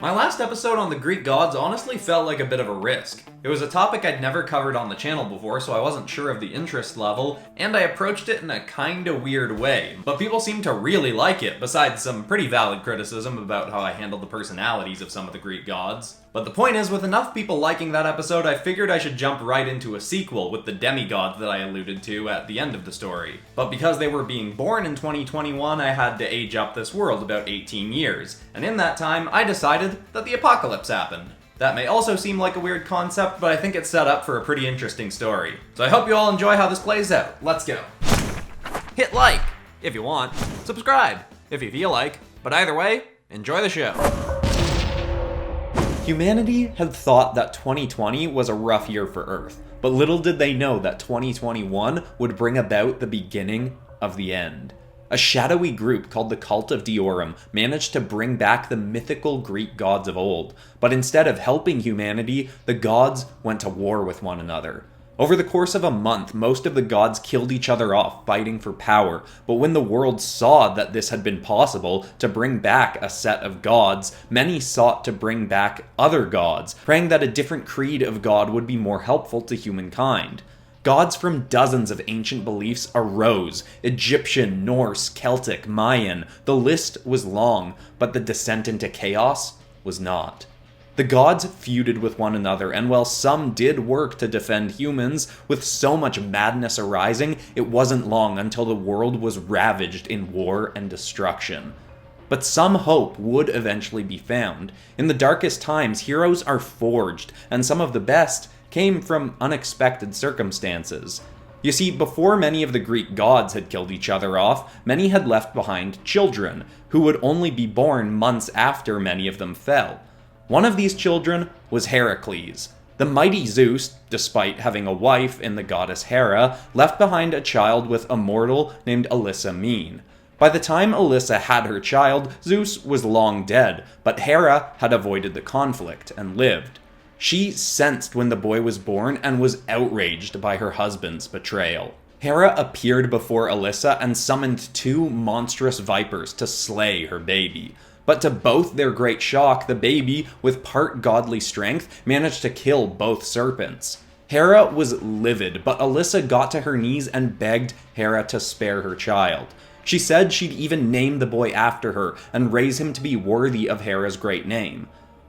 My last episode on the Greek gods honestly felt like a bit of a risk. It was a topic I'd never covered on the channel before, so I wasn't sure of the interest level, and I approached it in a kinda weird way. But people seemed to really like it, besides some pretty valid criticism about how I handled the personalities of some of the Greek gods. But the point is, with enough people liking that episode, I figured I should jump right into a sequel with the Demi-Gods that I alluded to at the end of the story. But because they were being born in 2021, I had to age up this world about 18 years. And in that time, I decided that the apocalypse happened. That may also seem like a weird concept, but I think it's set up for a pretty interesting story. So I hope you all enjoy how this plays out. Let's go. Hit like if you want, subscribe if you feel like, but either way, enjoy the show. Humanity had thought that 2020 was a rough year for Earth, but little did they know that 2021 would bring about the beginning of the end. A shadowy group called the Cult of Diorum managed to bring back the mythical Greek gods of old, but instead of helping humanity, the gods went to war with one another. Over the course of a month, most of the gods killed each other off, fighting for power, but when the world saw that this had been possible to bring back a set of gods, many sought to bring back other gods, praying that a different creed of god would be more helpful to humankind. Gods from dozens of ancient beliefs arose: Egyptian, Norse, Celtic, Mayan. The list was long, but the descent into chaos was not. The gods feuded with one another, and while some did work to defend humans, with so much madness arising, it wasn't long until the world was ravaged in war and destruction. But some hope would eventually be found. In the darkest times, heroes are forged, and some of the best came from unexpected circumstances. You see, before many of the Greek gods had killed each other off, many had left behind children, who would only be born months after many of them fell. One of these children was Heracles. The mighty Zeus, despite having a wife in the goddess Hera, left behind a child with a mortal named Alcmene. By the time Alyssa had her child, Zeus was long dead, but Hera had avoided the conflict and lived. She sensed when the boy was born and was outraged by her husband's betrayal. Hera appeared before Alyssa and summoned two monstrous vipers to slay her baby. But to both their great shock, the baby, with part godly strength, managed to kill both serpents. Hera was livid, but Alyssa got to her knees and begged Hera to spare her child. She said she'd even name the boy after her and raise him to be worthy of Hera's great name.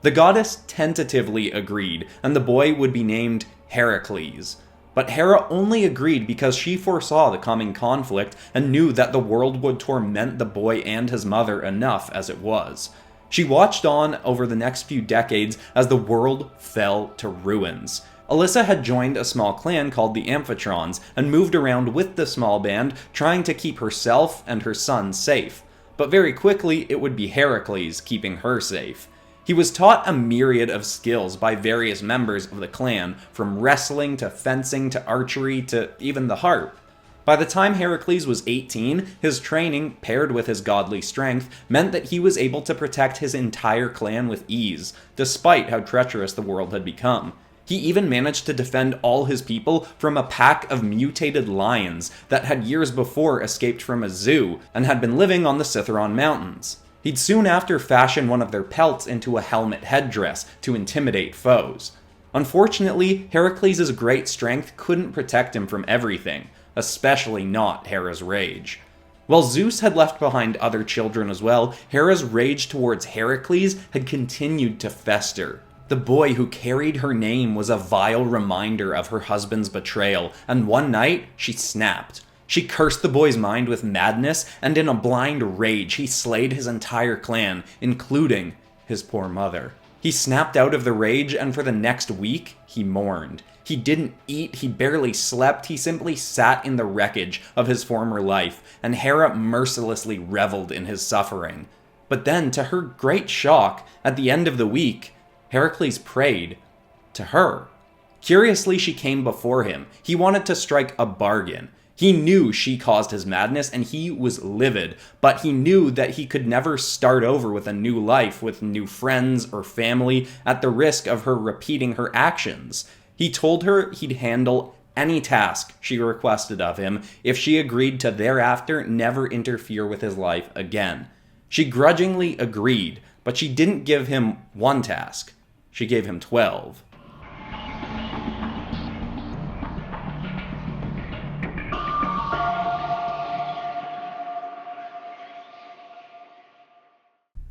The goddess tentatively agreed, and the boy would be named Heracles. But Hera only agreed because she foresaw the coming conflict and knew that the world would torment the boy and his mother enough as it was. She watched on over the next few decades as the world fell to ruins. Alyssa had joined a small clan called the Amphitrons and moved around with the small band, trying to keep herself and her son safe. But very quickly, it would be Heracles keeping her safe. He was taught a myriad of skills by various members of the clan, from wrestling to fencing to archery to even the harp. By the time Heracles was 18, his training, paired with his godly strength, meant that he was able to protect his entire clan with ease, despite how treacherous the world had become. He even managed to defend all his people from a pack of mutated lions that had years before escaped from a zoo and had been living on the Cithaeron Mountains. He'd soon after fashion one of their pelts into a helmet headdress to intimidate foes. Unfortunately, Heracles' great strength couldn't protect him from everything, especially not Hera's rage. While Zeus had left behind other children as well, Hera's rage towards Heracles had continued to fester. The boy who carried her name was a vile reminder of her husband's betrayal, and one night, she snapped. She cursed the boy's mind with madness, and in a blind rage, he slayed his entire clan, including his poor mother. He snapped out of the rage, and for the next week, he mourned. He didn't eat, he barely slept, he simply sat in the wreckage of his former life, and Hera mercilessly reveled in his suffering. But then, to her great shock, at the end of the week, Heracles prayed to her. Curiously, she came before him. He wanted to strike a bargain. He knew she caused his madness, and he was livid, but he knew that he could never start over with a new life, with new friends or family, at the risk of her repeating her actions. He told her he'd handle any task she requested of him if she agreed to thereafter never interfere with his life again. She grudgingly agreed, But she didn't give him one task. She gave him 12.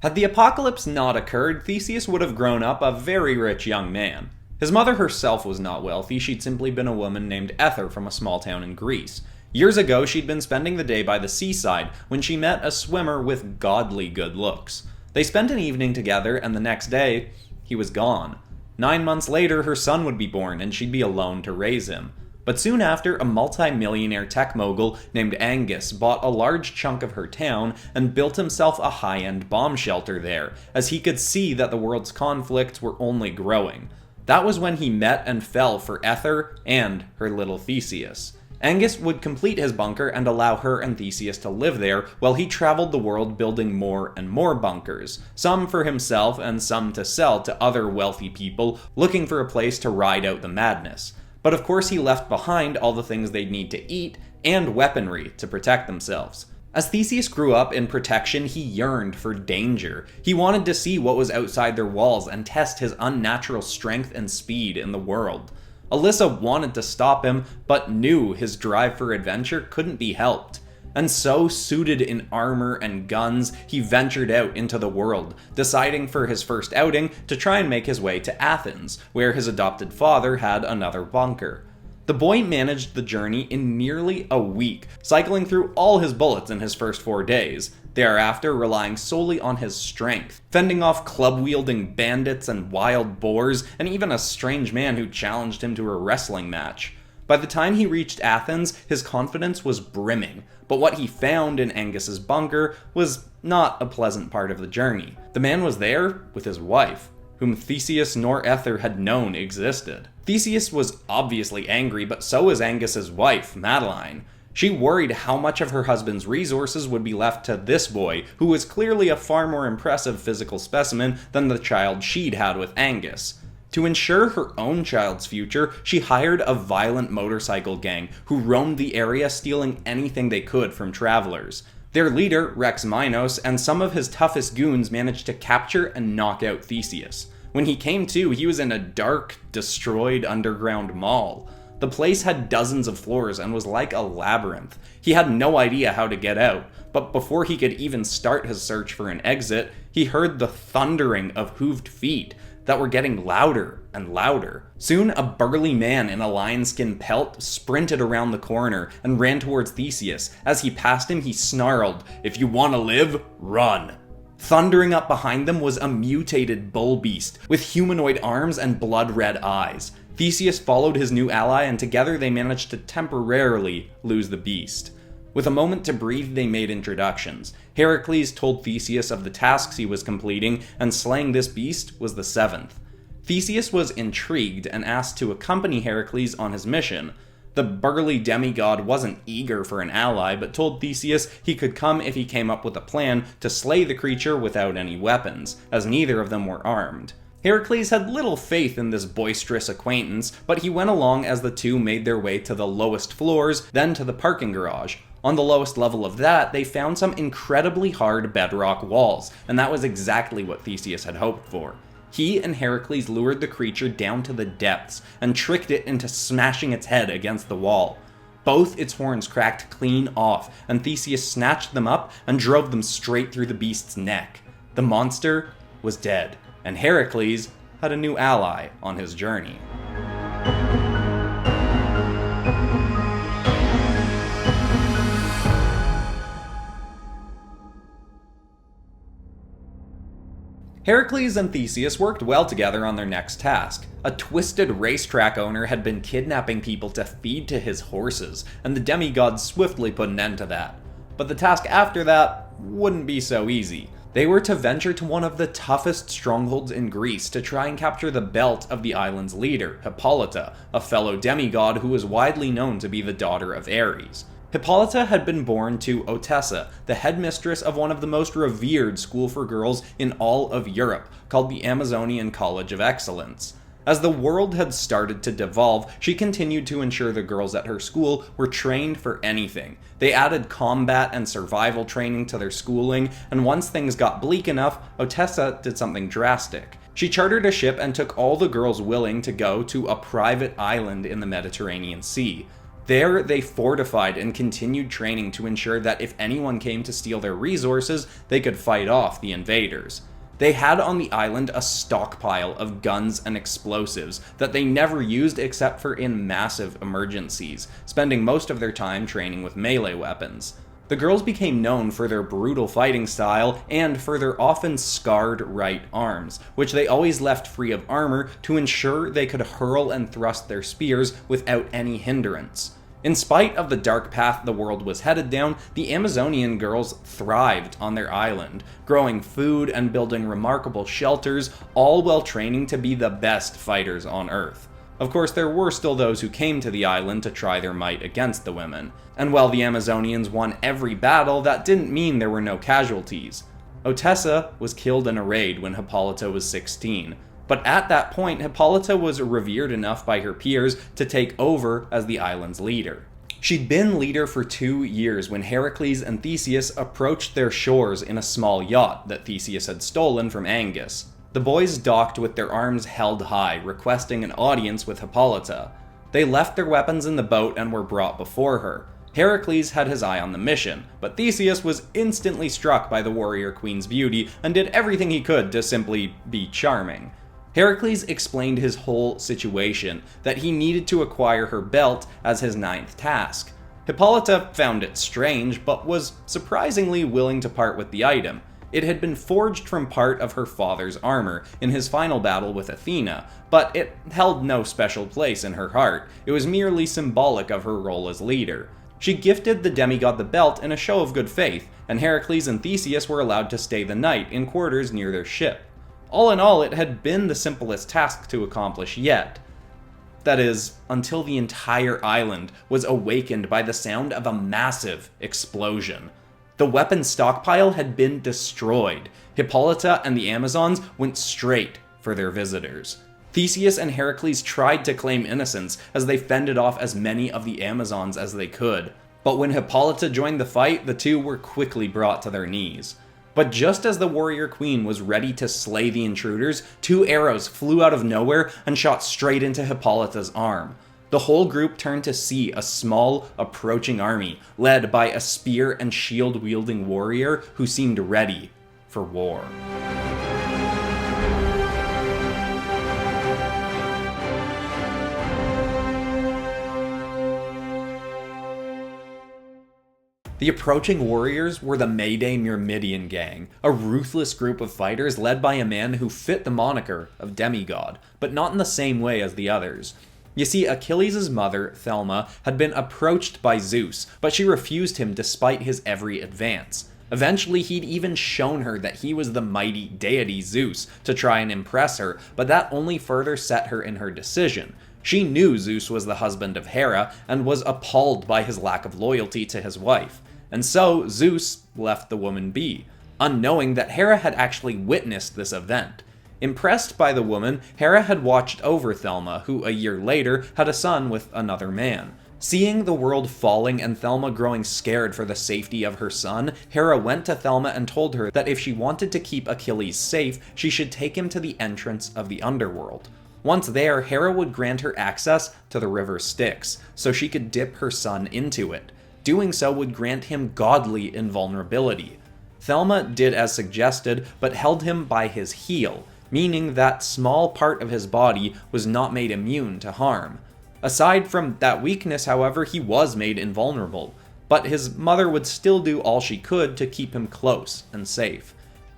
Had the apocalypse not occurred, Theseus would have grown up a very rich young man. His mother herself was not wealthy, she'd simply been a woman named Ether from a small town in Greece. Years ago, she'd been spending the day by the seaside when she met a swimmer with godly good looks. They spent an evening together, and the next day, he was gone. 9 months later, her son would be born, and she'd be alone to raise him. But soon after, a multi-millionaire tech mogul named Angus bought a large chunk of her town and built himself a high-end bomb shelter there, as he could see that the world's conflicts were only growing. That was when he met and fell for Ether and her little Theseus. Angus would complete his bunker and allow her and Theseus to live there while he traveled the world building more and more bunkers, some for himself and some to sell to other wealthy people looking for a place to ride out the madness. But of course he left behind all the things they'd need to eat and weaponry to protect themselves. As Theseus grew up in protection, he yearned for danger. He wanted to see what was outside their walls and test his unnatural strength and speed in the world. Alyssa wanted to stop him, but knew his drive for adventure couldn't be helped. And so, suited in armor and guns, he ventured out into the world, deciding for his first outing to try and make his way to Athens, where his adopted father had another bunker. The boy managed the journey in nearly a week, cycling through all his bullets in his first 4 days, thereafter relying solely on his strength, fending off club-wielding bandits and wild boars, and even a strange man who challenged him to a wrestling match. By the time he reached Athens, his confidence was brimming, but what he found in Angus's bunker was not a pleasant part of the journey. The man was there with his wife, whom Theseus nor Ether had known existed. Theseus was obviously angry, but so was Angus's wife, Madeline. She worried how much of her husband's resources would be left to this boy, who was clearly a far more impressive physical specimen than the child she'd had with Angus. To ensure her own child's future, she hired a violent motorcycle gang who roamed the area stealing anything they could from travelers. Their leader, Rex Minos, and some of his toughest goons managed to capture and knock out Theseus. When he came to, he was in a dark, destroyed underground mall. The place had dozens of floors and was like a labyrinth. He had no idea how to get out, but before he could even start his search for an exit, he heard the thundering of hooved feet that were getting louder and louder. Soon, a burly man in a lionskin pelt sprinted around the corner and ran towards Theseus. As he passed him, he snarled, "If you want to live, run." Thundering up behind them was a mutated bull beast with humanoid arms and blood-red eyes. Theseus followed his new ally, and together they managed to temporarily lose the beast. With a moment to breathe, they made introductions. Heracles told Theseus of the tasks he was completing, and slaying this beast was the 7th. Theseus was intrigued and asked to accompany Heracles on his mission. The burly demigod wasn't eager for an ally, but told Theseus he could come if he came up with a plan to slay the creature without any weapons, as neither of them were armed. Heracles had little faith in this boisterous acquaintance, but he went along as the two made their way to the lowest floors, then to the parking garage. On the lowest level of that, they found some incredibly hard bedrock walls, and that was exactly what Theseus had hoped for. He and Heracles lured the creature down to the depths and tricked it into smashing its head against the wall. Both its horns cracked clean off, and Theseus snatched them up and drove them straight through the beast's neck. The monster was dead, and Heracles had a new ally on his journey. Heracles and Theseus worked well together on their next task. A twisted racetrack owner had been kidnapping people to feed to his horses, and the demigods swiftly put an end to that. But the task after that wouldn't be so easy. They were to venture to one of the toughest strongholds in Greece to try and capture the belt of the island's leader, Hippolyta, a fellow demigod who was widely known to be the daughter of Ares. Hippolyta had been born to Otessa, the headmistress of one of the most revered school for girls in all of Europe, called the Amazonian College of Excellence. As the world had started to devolve, she continued to ensure the girls at her school were trained for anything. They added combat and survival training to their schooling, and once things got bleak enough, Otessa did something drastic. She chartered a ship and took all the girls willing to go to a private island in the Mediterranean Sea. There, they fortified and continued training to ensure that if anyone came to steal their resources, they could fight off the invaders. They had on the island a stockpile of guns and explosives that they never used except for in massive emergencies, spending most of their time training with melee weapons. The girls became known for their brutal fighting style and for their often scarred right arms, which they always left free of armor to ensure they could hurl and thrust their spears without any hindrance. In spite of the dark path the world was headed down, the Amazonian girls thrived on their island, growing food and building remarkable shelters, all while training to be the best fighters on Earth. Of course, there were still those who came to the island to try their might against the women, and while the Amazonians won every battle, that didn't mean there were no casualties. Otessa was killed in a raid when Hippolyta was 16. But at that point, Hippolyta was revered enough by her peers to take over as the island's leader. She'd been leader for 2 years when Heracles and Theseus approached their shores in a small yacht that Theseus had stolen from Angus. The boys docked with their arms held high, requesting an audience with Hippolyta. They left their weapons in the boat and were brought before her. Heracles had his eye on the mission, but Theseus was instantly struck by the warrior queen's beauty and did everything he could to simply be charming. Heracles explained his whole situation, that he needed to acquire her belt as his 9th task. Hippolyta found it strange, but was surprisingly willing to part with the item. It had been forged from part of her father's armor in his final battle with Athena, but it held no special place in her heart. It was merely symbolic of her role as leader. She gifted the demigod the belt in a show of good faith, and Heracles and Theseus were allowed to stay the night in quarters near their ship. All in all, it had been the simplest task to accomplish yet. That is, until the entire island was awakened by the sound of a massive explosion. The weapon stockpile had been destroyed. Hippolyta and the Amazons went straight for their visitors. Theseus and Heracles tried to claim innocence as they fended off as many of the Amazons as they could. But when Hippolyta joined the fight, the two were quickly brought to their knees. But just as the warrior queen was ready to slay the intruders, 2 arrows flew out of nowhere and shot straight into Hippolyta's arm. The whole group turned to see a small, approaching army, led by a spear and shield-wielding warrior who seemed ready for war. The approaching warriors were the Mayday Myrmidian Gang, a ruthless group of fighters led by a man who fit the moniker of Demigod, but not in the same way as the others. You see, Achilles' mother, Thelma, had been approached by Zeus, but she refused him despite his every advance. Eventually, he'd even shown her that he was the mighty deity Zeus to try and impress her, but that only further set her in her decision. She knew Zeus was the husband of Hera and was appalled by his lack of loyalty to his wife. And so, Zeus left the woman be, unknowing that Hera had actually witnessed this event. Impressed by the woman, Hera had watched over Thelma, who a year later had a son with another man. Seeing the world falling and Thelma growing scared for the safety of her son, Hera went to Thelma and told her that if she wanted to keep Achilles safe, she should take him to the entrance of the underworld. Once there, Hera would grant her access to the river Styx, so she could dip her son into it. Doing so would grant him godly invulnerability. Thelma did as suggested, but held him by his heel, meaning that small part of his body was not made immune to harm. Aside from that weakness, however, he was made invulnerable, but his mother would still do all she could to keep him close and safe.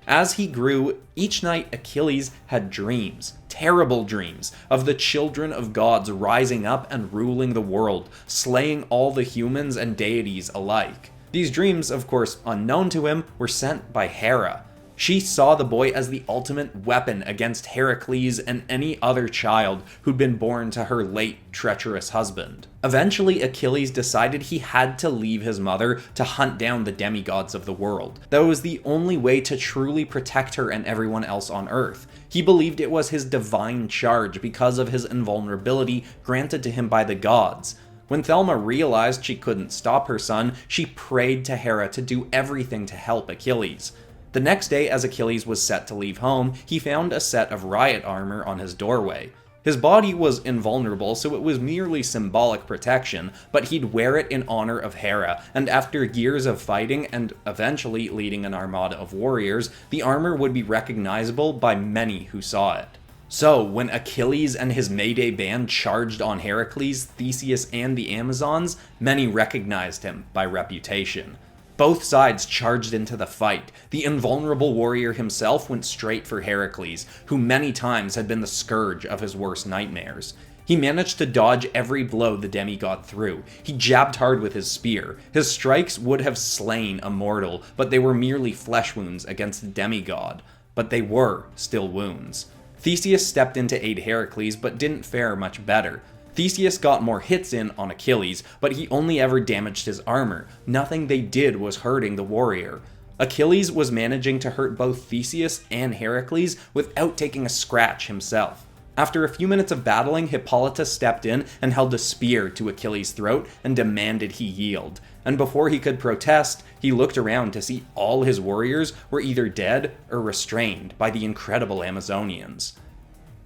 As he grew, each night Achilles had dreams, terrible dreams, of the children of gods rising up and ruling the world, slaying all the humans and deities alike. These dreams, of course unknown to him, were sent by Hera. She saw the boy as the ultimate weapon against Heracles and any other child who'd been born to her late, treacherous husband. Eventually, Achilles decided he had to leave his mother to hunt down the demigods of the world. That was the only way to truly protect her and everyone else on Earth. He believed it was his divine charge because of his invulnerability granted to him by the gods. When Thelma realized she couldn't stop her son, she prayed to Hera to do everything to help Achilles. The next day, as Achilles was set to leave home, he found a set of riot armor on his doorway. His body was invulnerable, so it was merely symbolic protection, but he'd wear it in honor of Hera, and after years of fighting and eventually leading an armada of warriors, the armor would be recognizable by many who saw it. So, when Achilles and his Mayday band charged on Heracles, Theseus, and the Amazons, many recognized him by reputation. Both sides charged into the fight. The invulnerable warrior himself went straight for Heracles, who many times had been the scourge of his worst nightmares. He managed to dodge every blow the demigod threw. He jabbed hard with his spear. His strikes would have slain a mortal, but they were merely flesh wounds against a demigod. But they were still wounds. Theseus stepped in to aid Heracles, but didn't fare much better. Theseus got more hits in on Achilles, but he only ever damaged his armor. Nothing they did was hurting the warrior. Achilles was managing to hurt both Theseus and Heracles without taking a scratch himself. After a few minutes of battling, Hippolyta stepped in and held a spear to Achilles' throat and demanded he yield. And before he could protest, he looked around to see all his warriors were either dead or restrained by the incredible Amazonians.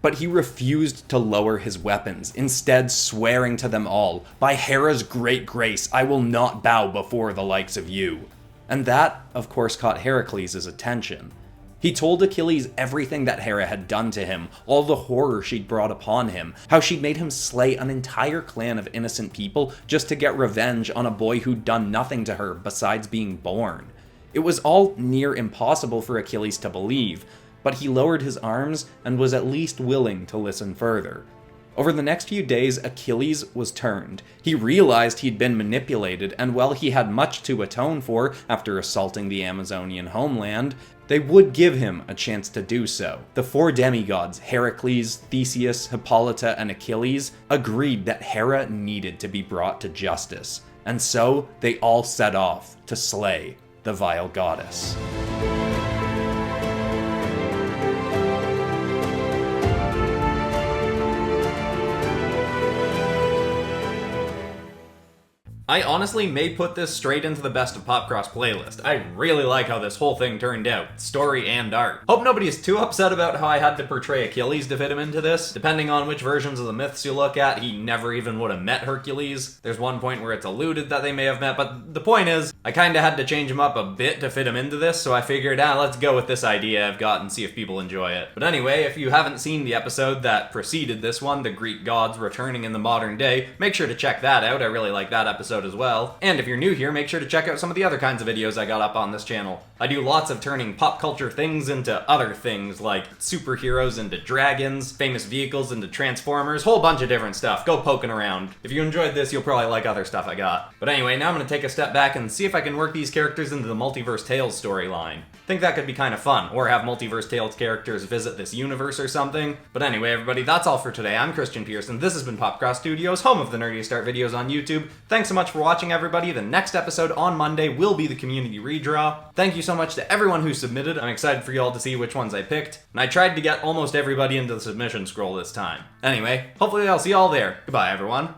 But he refused to lower his weapons, instead swearing to them all, "By Hera's great grace, I will not bow before the likes of you." And that, of course, caught Heracles' attention. He told Achilles everything that Hera had done to him, all the horror she'd brought upon him, how she'd made him slay an entire clan of innocent people just to get revenge on a boy who'd done nothing to her besides being born. It was all near impossible for Achilles to believe, but he lowered his arms and was at least willing to listen further. Over the next few days, Achilles was turned. He realized he'd been manipulated, and while he had much to atone for after assaulting the Amazonian homeland, they would give him a chance to do so. The four demigods, Heracles, Theseus, Hippolyta, and Achilles, agreed that Hera needed to be brought to justice, and so they all set off to slay the vile goddess. I honestly may put this straight into the Best of PopCross playlist. I really like how this whole thing turned out, story and art. Hope nobody is too upset about how I had to portray Achilles to fit him into this. Depending on which versions of the myths you look at, he never even would have met Hercules. There's one point where it's alluded that they may have met, but the point is, I kinda had to change him up a bit to fit him into this, so I figured, let's go with this idea I've got and see if people enjoy it. But anyway, if you haven't seen the episode that preceded this one, the Greek gods returning in the modern day, make sure to check that out. I really like that episode as well. And if you're new here, make sure to check out some of the other kinds of videos I got up on this channel. I do lots of turning pop culture things into other things, like superheroes into dragons, famous vehicles into transformers, whole bunch of different stuff. Go poking around. If you enjoyed this, you'll probably like other stuff I got. But anyway, now I'm gonna take a step back and see if I can work these characters into the Multiverse Tales storyline. Think that could be kind of fun, or have Multiverse Tales characters visit this universe or something. But anyway, everybody, that's all for today. I'm Christian Pearson. This has been PopCross Studios, home of the nerdiest art videos on YouTube. Thanks so much for watching, everybody. The next episode on Monday will be the community redraw. Thank you so much to everyone who submitted. I'm excited for y'all to see which ones I picked. And I tried to get almost everybody into the submission scroll this time. Anyway, hopefully I'll see y'all there. Goodbye, everyone.